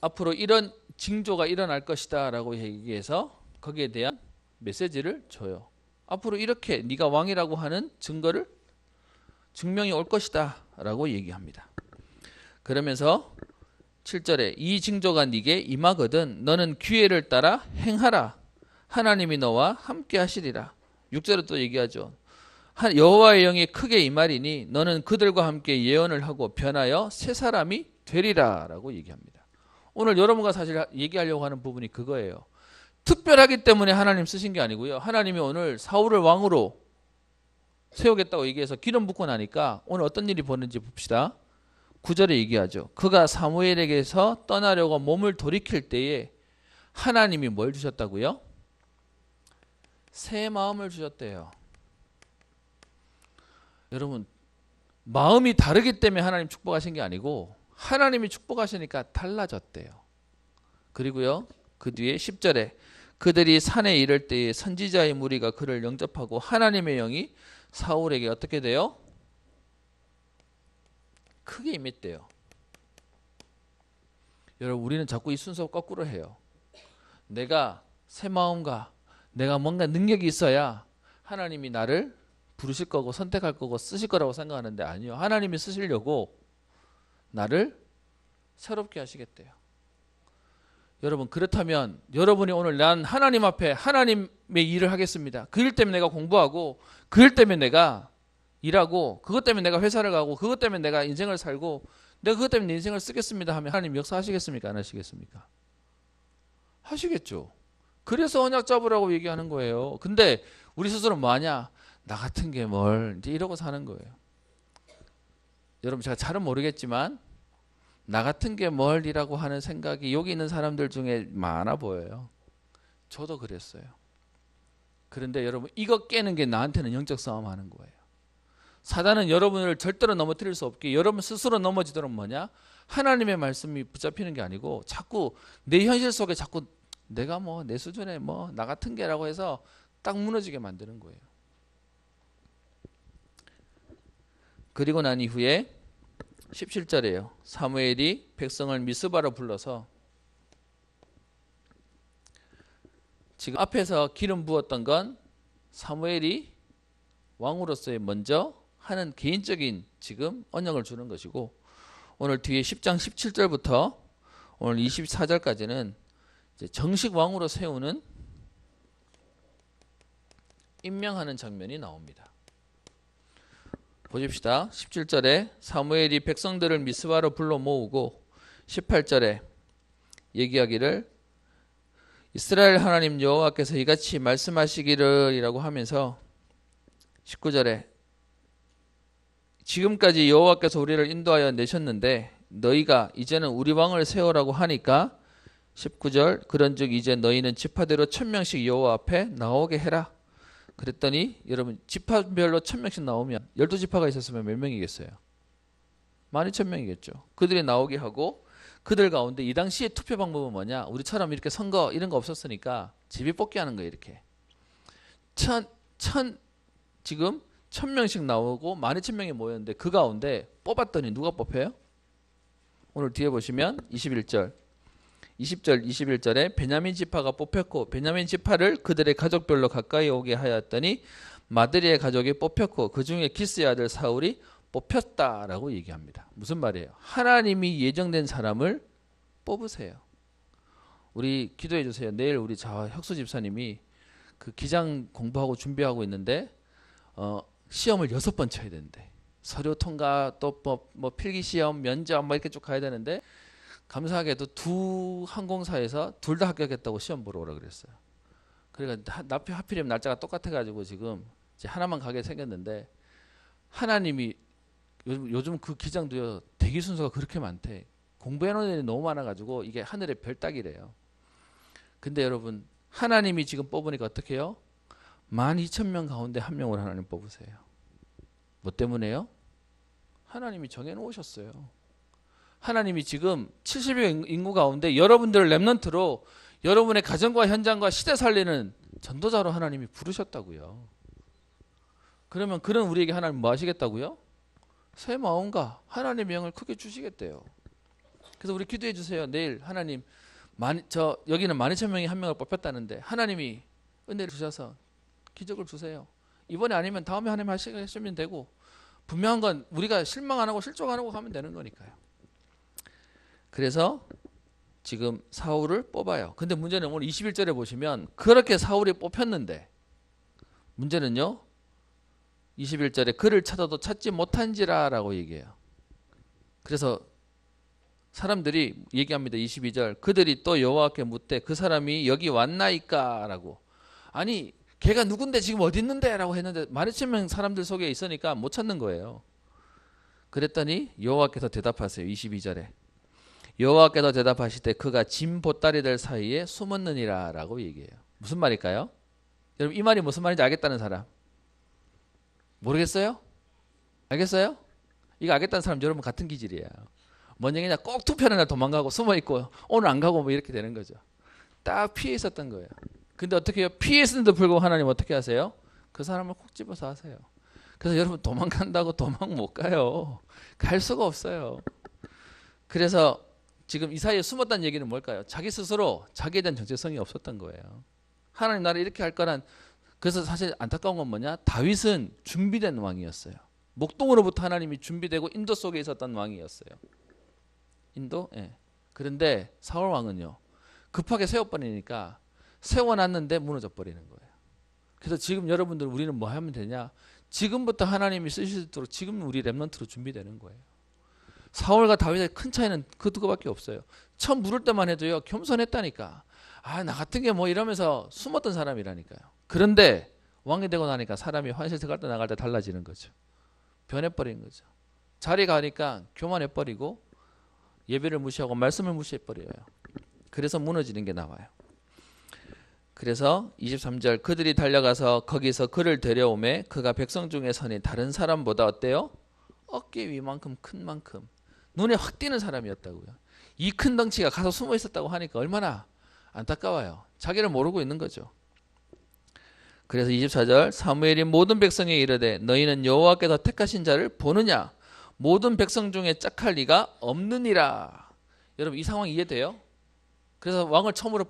앞으로 이런 징조가 일어날 것이다 라고 얘기해서 거기에 대한 메시지를 줘요. 앞으로 이렇게 네가 왕이라고 하는 증명이 올 것이다 라고 얘기합니다. 그러면서 7절에 이 징조가 네게 임하거든 너는 기회를 따라 행하라. 하나님이 너와 함께 하시리라. 6절에 또 얘기하죠. 여호와의 영이 크게 임하리니 너는 그들과 함께 예언을 하고 변하여 새 사람이 되리라 라고 얘기합니다. 오늘 여러분과 사실 얘기하려고 하는 부분이 그거예요. 특별하기 때문에 하나님 쓰신 게 아니고요. 하나님이 오늘 사울을 왕으로 세우겠다고 얘기해서 기름 붓고 나니까 오늘 어떤 일이 벌어진지 봅시다. 9절에 얘기하죠. 그가 사무엘에게서 떠나려고 몸을 돌이킬 때에 하나님이 뭘 주셨다고요? 새 마음을 주셨대요. 여러분 마음이 다르기 때문에 하나님 축복하신 게 아니고 하나님이 축복하시니까 달라졌대요. 그리고요 그 뒤에 10절에 그들이 산에 이를 때에 선지자의 무리가 그를 영접하고 하나님의 영이 사울에게 어떻게 돼요? 크게 임했대요. 여러분 우리는 자꾸 이 순서 거꾸로 해요. 내가 새 마음과 내가 뭔가 능력이 있어야 하나님이 나를 부르실 거고 선택할 거고 쓰실 거라고 생각하는데 아니요. 하나님이 쓰시려고 나를 새롭게 하시겠대요. 여러분 그렇다면 여러분이 오늘 난 하나님 앞에 하나님의 일을 하겠습니다. 그 일 때문에 내가 공부하고 그 일 때문에 내가 일하고 그것 때문에 내가 회사를 가고 그것 때문에 내가 인생을 살고 내가 그것 때문에 내 인생을 쓰겠습니다 하면 하나님 역사하시겠습니까? 안 하시겠습니까? 하시겠죠. 그래서 언약 잡으라고 얘기하는 거예요. 근데 우리 스스로는 뭐하냐? 나 같은 게 뭘 이제 이러고 사는 거예요. 여러분 제가 잘은 모르겠지만 나 같은 게 뭘이라고 하는 생각이 여기 있는 사람들 중에 많아 보여요. 저도 그랬어요. 그런데 여러분 이거 깨는 게 나한테는 영적 싸움 하는 거예요. 사단은 여러분을 절대로 넘어뜨릴 수 없게 여러분 스스로 넘어지도록 뭐냐? 하나님의 말씀이 붙잡히는 게 아니고 자꾸 내 현실 속에 자꾸 내가 뭐 내 수준에 뭐 나 같은 게라고 해서 딱 무너지게 만드는 거예요. 그리고 난 이후에 17절이에요. 사무엘이 백성을 미스바로 불러서 지금 앞에서 기름 부었던 건 사무엘이 왕으로서의 먼저 하는 개인적인 지금 언약을 주는 것이고 오늘 뒤에 10장 17절부터 오늘 24절까지는 이제 정식 왕으로 세우는 임명하는 장면이 나옵니다. 보십시다. 17절에 사무엘이 백성들을 미스바로 불러 모으고 18절에 얘기하기를 이스라엘 하나님 여호와께서 이같이 말씀하시기를 이라고 하면서 19절에 지금까지 여호와께서 우리를 인도하여 내셨는데 너희가 이제는 우리 왕을 세우라고 하니까 19절 그런즉 이제 너희는 지파대로 1000명씩 여호와 앞에 나오게 해라. 그랬더니 여러분 지파별로 1000명씩 나오면 12지파가 있었으면 몇 명이겠어요? 12,000명이겠죠. 그들이 나오게 하고 그들 가운데 이 당시에 투표 방법은 뭐냐? 우리처럼 이렇게 선거 이런 거 없었으니까 제비뽑기 하는 거예요. 이렇게 지금 1000명씩 나오고 12,000명이 모였는데 그 가운데 뽑았더니 누가 뽑혀요? 오늘 뒤에 보시면 20절 21절에 베냐민 지파가 뽑혔고 베냐민 지파를 그들의 가족별로 가까이 오게 하였더니 마드리의 가족이 뽑혔고 그 중에 기스의 아들 사울이 뽑혔다라고 얘기합니다. 무슨 말이에요? 하나님이 예정된 사람을 뽑으세요. 우리 기도해 주세요. 내일 우리 혁수 집사님이 그 기장 공부하고 준비하고 있는데 시험을 6번 쳐야 되는데 서류 통과 또 뭐 필기 시험 면접 뭐 이렇게 쭉 가야 되는데 감사하게도 두 항공사에서 둘 다 합격했다고 시험 보러 오라 그랬어요. 그러니까 하필이면 날짜가 똑같아가지고 지금 이제 하나만 가게 생겼는데 하나님이 요즘 그 기장도요 대기 순서가 그렇게 많대. 공부해놓은 애들이 너무 많아가지고 이게 하늘의 별 따기래요. 근데 여러분 하나님이 지금 뽑으니까 어떻게 해요? 12,000명 가운데 한 명을 하나님 뽑으세요. 뭐 때문에요? 하나님이 정해놓으셨어요. 하나님이 지금 70여 인구 가운데 여러분들을 렘넌트로 여러분의 가정과 현장과 시대 살리는 전도자로 하나님이 부르셨다고요. 그러면 그런 우리에게 하나님 뭐 하시겠다고요? 새 마음과 하나님의 영을 크게 주시겠대요. 그래서 우리 기도해 주세요. 내일 하나님 여기는 12,000명이 한 명을 뽑혔다는데 하나님이 은혜를 주셔서 기적을 주세요. 이번에 아니면 다음에 하나님 하시면 되고 분명한 건 우리가 실망 안 하고 실족 안 하고 가면 되는 거니까요. 그래서 지금 사울을 뽑아요. 근데 문제는 오늘 21절에 보시면 그렇게 사울이 뽑혔는데 문제는요. 21절에 그를 찾아도 찾지 못한지라 라고 얘기해요. 그래서 사람들이 얘기합니다. 22절 그들이 또 여호와께 묻되 그 사람이 여기 왔나이까 라고. 아니 걔가 누군데 지금 어디 있는데 라고 했는데 12,000명 사람들 속에 있으니까 못 찾는 거예요. 그랬더니 여호와께서 대답하세요. 22절에 여호와께서 대답하시되 그가 짐 보따리들 사이에 숨었느니라 라고 얘기해요. 무슨 말일까요? 여러분 이 말이 무슨 말인지 알겠다는 사람? 모르겠어요? 알겠어요? 이거 알겠다는 사람 여러분 같은 기질이에요. 뭔 얘기냐? 꼭 투표하는 날 도망가고 숨어있고 오늘 안 가고 뭐 이렇게 되는 거죠. 딱 피해 있었던 거예요. 근데 어떻게 해요? 피해 있었는데도 불구하고 하나님 어떻게 하세요? 그 사람을 콕 집어서 하세요. 그래서 여러분 도망간다고 도망 못 가요. 갈 수가 없어요. 그래서 지금 이 사이에 숨었다는 얘기는 뭘까요? 자기 스스로 자기에 대한 정체성이 없었던 거예요. 하나님 나를 이렇게 할 거란. 그래서 사실 안타까운 건 뭐냐? 다윗은 준비된 왕이었어요. 목동으로부터 하나님이 준비되고 인도 속에 있었던 왕이었어요. 인도? 예. 그런데 사울 왕은요. 급하게 세워버리니까 세워놨는데 무너져 버리는 거예요. 그래서 지금 여러분들 우리는 뭐 하면 되냐? 지금부터 하나님이 쓰실 수 있도록 지금 우리 렘넌트로 준비되는 거예요. 사울과 다윗의 큰 차이는 그거밖에 없어요. 처음 물을 때만 해도요. 겸손했다니까. 아, 나 같은 게 뭐 이러면서 숨었던 사람이라니까요. 그런데 왕이 되고 나니까 사람이 화장실 들어갈 때 나갈 때 달라지는 거죠. 변해버린 거죠. 자리 가니까 교만해버리고 예배를 무시하고 말씀을 무시해버려요. 그래서 무너지는 게 나와요. 그래서 23절 그들이 달려가서 거기서 그를 데려오매 그가 백성 중에 서니 다른 사람보다 어때요? 어깨 위만큼 큰 만큼 눈에 확 띄는 사람이었다고요. 이 큰 덩치가 가서 숨어 있었다고 하니까 얼마나 안타까워요. 자기를 모르고 있는 거죠. 그래서 24절 사무엘이 모든 백성에 이르되 너희는 여호와께서 택하신 자를 보느냐? 모든 백성 중에 짝할 리가 없느니라. 여러분 이 상황 이해돼요? 그래서 왕을 처음으로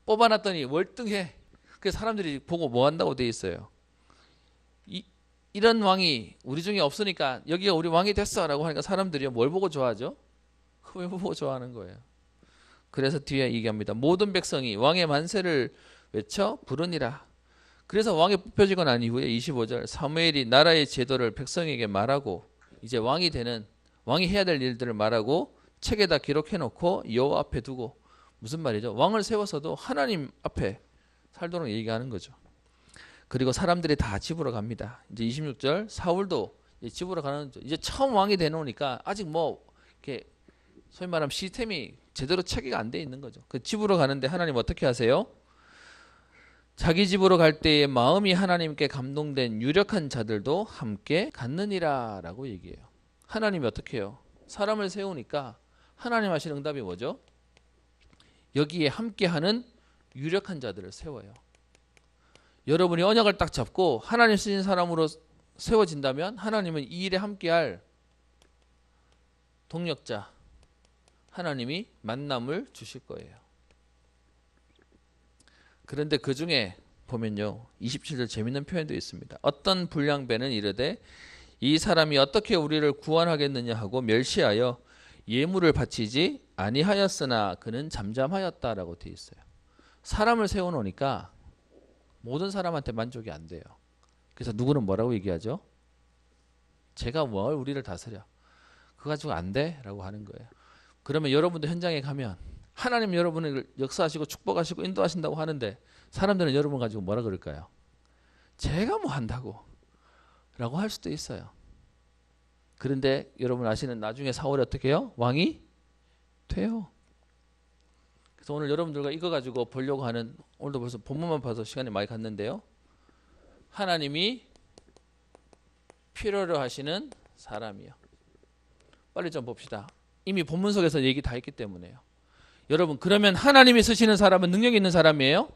뽑아놨더니 월등해. 그래서 사람들이 보고 뭐 한다고 돼 있어요. 이런 왕이 우리 중에 없으니까 여기가 우리 왕이 됐어 라고 하니까 사람들이 뭘 보고 좋아하죠? 왜 보고 좋아하는 거예요? 그래서 뒤에 얘기합니다. 모든 백성이 왕의 만세를 외쳐 부르니라. 그래서 왕이 뽑혀지고 난 이후에 25절 사무엘이 나라의 제도를 백성에게 말하고 이제 왕이 해야 될 일들을 말하고 책에다 기록해 놓고 여호와 앞에 두고. 무슨 말이죠? 왕을 세워서도 하나님 앞에 살도록 얘기하는 거죠. 그리고 사람들이 다 집으로 갑니다. 이제 26절 사울도 집으로 가는 거죠. 이제 처음 왕이 되놓으니까 아직 뭐 이렇게 소위 말하면 시스템이 제대로 체계가 안 돼 있는 거죠. 그 집으로 가는데 하나님 어떻게 하세요? 자기 집으로 갈 때에 마음이 하나님께 감동된 유력한 자들도 함께 갔느니라 라고 얘기해요. 하나님이 어떻게 해요? 사람을 세우니까 하나님 하시는 응답이 뭐죠? 여기에 함께하는 유력한 자들을 세워요. 여러분이 언약을 딱 잡고 하나님 쓰신 사람으로 세워진다면 하나님은 이 일에 함께할 동력자, 하나님이 만남을 주실 거예요. 그런데 그 중에 보면요, 27절 재밌는 표현도 있습니다. 어떤 불량배는 이르되 이 사람이 어떻게 우리를 구원하겠느냐 하고 멸시하여 예물을 바치지 아니하였으나 그는 잠잠하였다라고 되어 있어요. 사람을 세워놓으니까 모든 사람한테 만족이 안 돼요. 그래서 누구는 뭐라고 얘기하죠? 제가 뭘 우리를 다스려? 그거 가지고 안 돼? 라고 하는 거예요. 그러면 여러분도 현장에 가면 하나님 여러분을 역사하시고 축복하시고 인도하신다고 하는데 사람들은 여러분 가지고 뭐라 그럴까요? 제가 뭐 한다고? 라고 할 수도 있어요. 그런데 여러분 아시는 나중에 사울이 어떻게 해요? 왕이 돼요. 그래서 오늘 여러분들과 이거 가지고 보려고 하는, 오늘도 벌써 본문만 봐서 시간이 많이 갔는데요. 하나님이 필요로 하시는 사람이요. 빨리 좀 봅시다. 이미 본문 속에서 얘기 다 했기 때문에요. 여러분, 그러면 하나님이 쓰시는 사람은 능력 있는 사람이에요?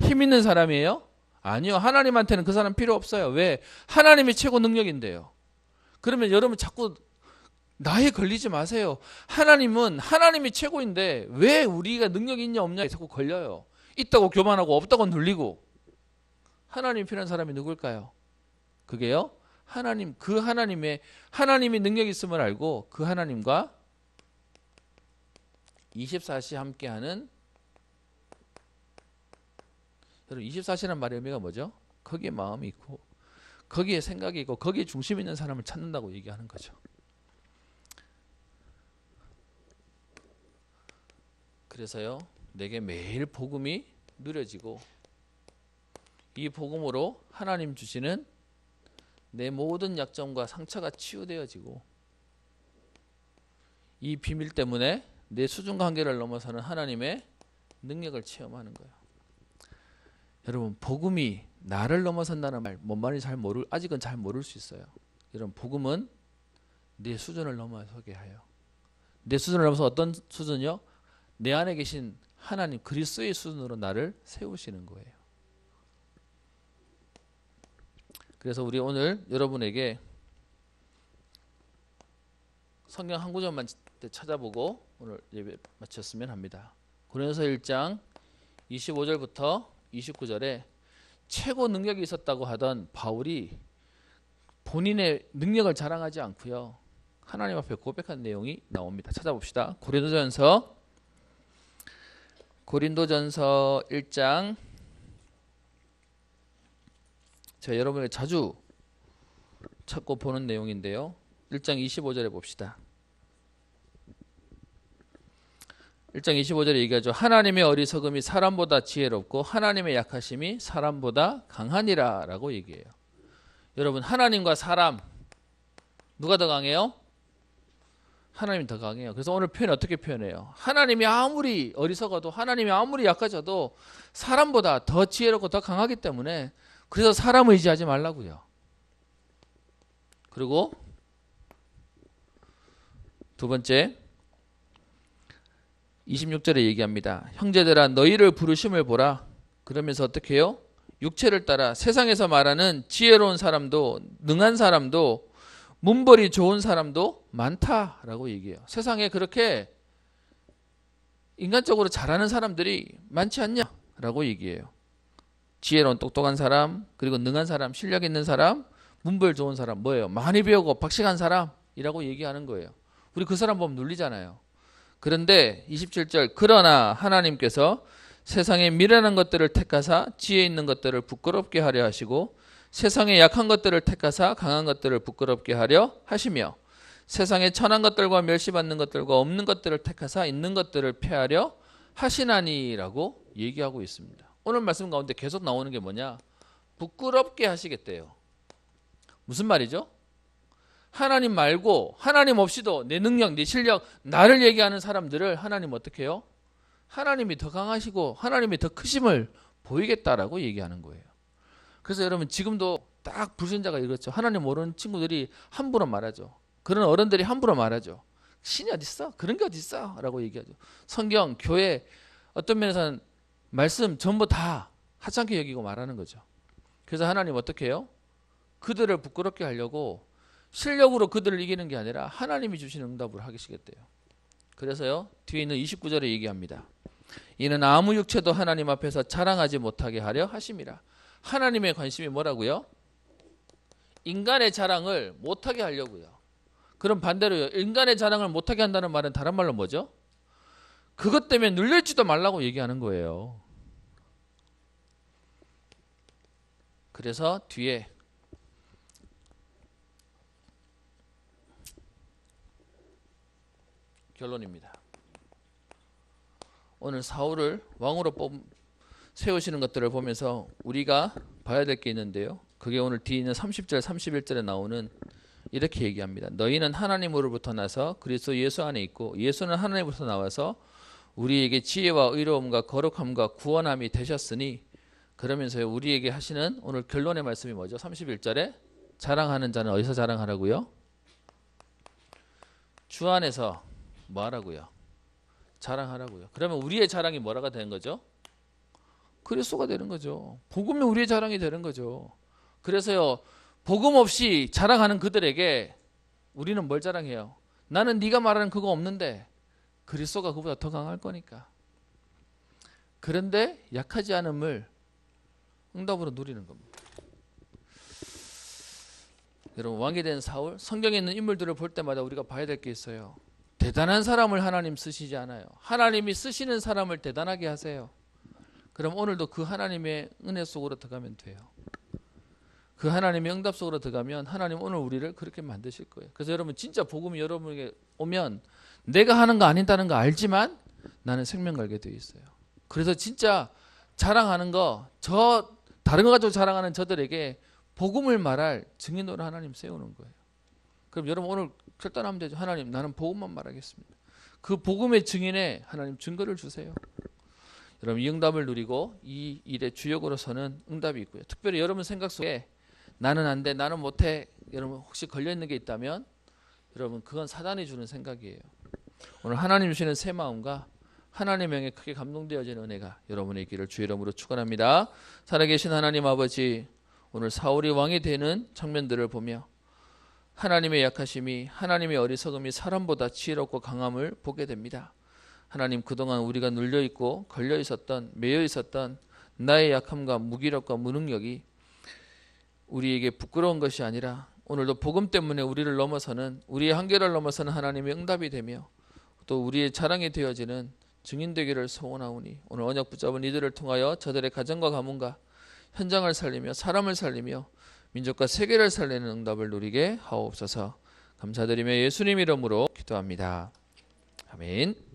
힘 있는 사람이에요? 아니요. 하나님한테는 그 사람 필요 없어요. 왜? 하나님이 최고 능력인데요. 그러면 여러분 자꾸 나에 걸리지 마세요. 하나님은 하나님이 최고인데 왜 우리가 능력이 있냐 없냐 자꾸 걸려요. 있다고 교만하고 없다고 눌리고. 하나님 필요한 사람이 누굴까요? 그게요, 하나님, 그 하나님의, 하나님이 능력이 있음을 알고 그 하나님과 24시 함께하는, 여러분 24시란 말의 의미가 뭐죠? 거기에 마음이 있고 거기에 생각이 있고 거기에 중심 있는 사람을 찾는다고 얘기하는 거죠. 그래서요, 내게 매일 복음이 누려지고 이 복음으로 하나님 주시는 내 모든 약점과 상처가 치유되어지고 이 비밀 때문에 내 수준 관계를 넘어서는 하나님의 능력을 체험하는 거예요. 여러분, 복음이 나를 넘어선다는 말, 뭔 말인지 아직은 잘 모를 수 있어요. 여러분, 복음은 내 수준을 넘어서게 해요. 내 수준을 넘어서 어떤 수준이요? 내 안에 계신 하나님 그리스도의 수준으로 나를 세우시는 거예요. 그래서 우리 오늘 여러분에게 성경 한 구절만 찾아보고 오늘 예배 마쳤으면 합니다. 고린도서 1장 25절부터 29절에 최고 능력이 있었다고 하던 바울이 본인의 능력을 자랑하지 않고요, 하나님 앞에 고백한 내용이 나옵니다. 찾아봅시다. 고린도전서 1장, 제가 여러분에게 자주 찾고 보는 내용인데요. 1장 25절에 봅시다. 1장 25절에 얘기하죠. 하나님의 어리석음이 사람보다 지혜롭고 하나님의 약하심이 사람보다 강하니라 라고 얘기해요. 여러분, 하나님과 사람 누가 더 강해요? 하나님이 더 강해요. 그래서 오늘 표현 어떻게 표현해요? 하나님이 아무리 어리석어도, 하나님이 아무리 약해져도 사람보다 더 지혜롭고 더 강하기 때문에, 그래서 사람을 의지하지 말라고요. 그리고 두 번째 26절에 얘기합니다. 형제들아, 너희를 부르심을 보라. 그러면서 어떻게 해요? 육체를 따라 세상에서 말하는 지혜로운 사람도, 능한 사람도, 문벌이 좋은 사람도 많다라고 얘기해요. 세상에 그렇게 인간적으로 잘하는 사람들이 많지 않냐라고 얘기해요. 지혜로운 똑똑한 사람, 그리고 능한 사람, 실력 있는 사람, 문벌 좋은 사람, 뭐예요? 많이 배우고 박식한 사람이라고 얘기하는 거예요. 우리 그 사람 보면 눌리잖아요. 그런데 27절, 그러나 하나님께서 세상의 미련한 것들을 택하사 지혜 있는 것들을 부끄럽게 하려 하시고 세상의 약한 것들을 택하사 강한 것들을 부끄럽게 하려 하시며 세상의 천한 것들과 멸시받는 것들과 없는 것들을 택하사 있는 것들을 폐하려 하시나니라고 얘기하고 있습니다. 오늘 말씀 가운데 계속 나오는 게 뭐냐? 부끄럽게 하시겠대요. 무슨 말이죠? 하나님 말고 하나님 없이도 내 능력, 내 실력, 나를 얘기하는 사람들을 하나님 어떻게 해요? 하나님이 더 강하시고 하나님이 더 크심을 보이겠다라고 얘기하는 거예요. 그래서 여러분 지금도 딱 불신자가 이렇죠. 하나님 모르는 친구들이 함부로 말하죠. 그런 어른들이 함부로 말하죠. 신이 어딨어? 그런 게 어딨어? 라고 얘기하죠. 성경, 교회 어떤 면에서는 말씀 전부 다 하찮게 여기고 말하는 거죠. 그래서 하나님 어떻게 해요? 그들을 부끄럽게 하려고 실력으로 그들을 이기는 게 아니라 하나님이 주시는 응답을 하시겠대요. 그래서요 뒤에 있는 29절에 얘기합니다. 이는 아무 육체도 하나님 앞에서 자랑하지 못하게 하려 하심이라. 하나님의 관심이 뭐라고요? 인간의 자랑을 못하게 하려고요. 그럼 반대로요. 인간의 자랑을 못하게 한다는 말은 다른 말로 뭐죠? 그것 때문에 눌릴지도 말라고 얘기하는 거예요. 그래서 뒤에 결론입니다. 오늘 사울을 왕으로 세우시는 것들을 보면서 우리가 봐야 될 게 있는데요. 그게 오늘 뒤에 있는 30절 31절에 나오는 이렇게 얘기합니다. 너희는 하나님으로부터 나서 그리스도 예수 안에 있고 예수는 하나님으로부터 나와서 우리에게 지혜와 의로움과 거룩함과 구원함이 되셨으니 그러면서 우리에게 하시는 오늘 결론의 말씀이 뭐죠? 31절에 자랑하는 자는 어디서 자랑하라고요? 주 안에서 뭐 하라고요? 자랑하라고요. 그러면 우리의 자랑이 뭐라가 되는 거죠? 그리스도가 되는 거죠. 복음이 우리의 자랑이 되는 거죠. 그래서요 복음 없이 자랑하는 그들에게 우리는 뭘 자랑해요? 나는 네가 말하는 그거 없는데 그리스도가 그보다 더 강할 거니까. 그런데 약하지 않음을 응답으로 누리는 겁니다. 여러분 왕이 된 사울, 성경에 있는 인물들을 볼 때마다 우리가 봐야 될 게 있어요. 대단한 사람을 하나님 쓰시지 않아요. 하나님이 쓰시는 사람을 대단하게 하세요. 그럼 오늘도 그 하나님의 은혜 속으로 들어가면 돼요. 그 하나님의 응답 속으로 들어가면 하나님 오늘 우리를 그렇게 만드실 거예요. 그래서 여러분 진짜 복음이 여러분에게 오면 내가 하는 거 아닌다는 거 알지만 나는 생명 걸게 되어 있어요. 그래서 진짜 자랑하는 거, 다른 거 가지고 자랑하는 저들에게 복음을 말할 증인으로 하나님 세우는 거예요. 그럼 여러분 오늘 결단하면 되죠. 하나님 나는 복음만 말하겠습니다. 그 복음의 증인에 하나님 증거를 주세요. 여러분 이 응답을 누리고 이 일의 주역으로서는 응답이 있고요. 특별히 여러분 생각 속에 나는 안 돼, 나는 못해. 여러분 혹시 걸려있는 게 있다면 여러분 그건 사단이 주는 생각이에요. 오늘 하나님 주시는 새 마음과 하나님의 명에 크게 감동되어지는 은혜가 여러분의 길을 주의 이름으로 축원합니다. 살아계신 하나님 아버지, 오늘 사울이 왕이 되는 장면들을 보며 하나님의 약하심이, 하나님의 어리석음이 사람보다 지혜롭고 강함을 보게 됩니다. 하나님 그동안 우리가 눌려있고 걸려있었던, 매여있었던 나의 약함과 무기력과 무능력이 우리에게 부끄러운 것이 아니라 오늘도 복음 때문에 우리를 넘어서는, 우리의 한계를 넘어서는 하나님의 응답이 되며 또 우리의 자랑이 되어지는 증인 되기를 소원하오니 오늘 언약 붙잡은 이들을 통하여 저들의 가정과 가문과 현장을 살리며 사람을 살리며 민족과 세계를 살리는 응답을 누리게 하옵소서. 감사드리며 예수님 이름으로 기도합니다. 아멘.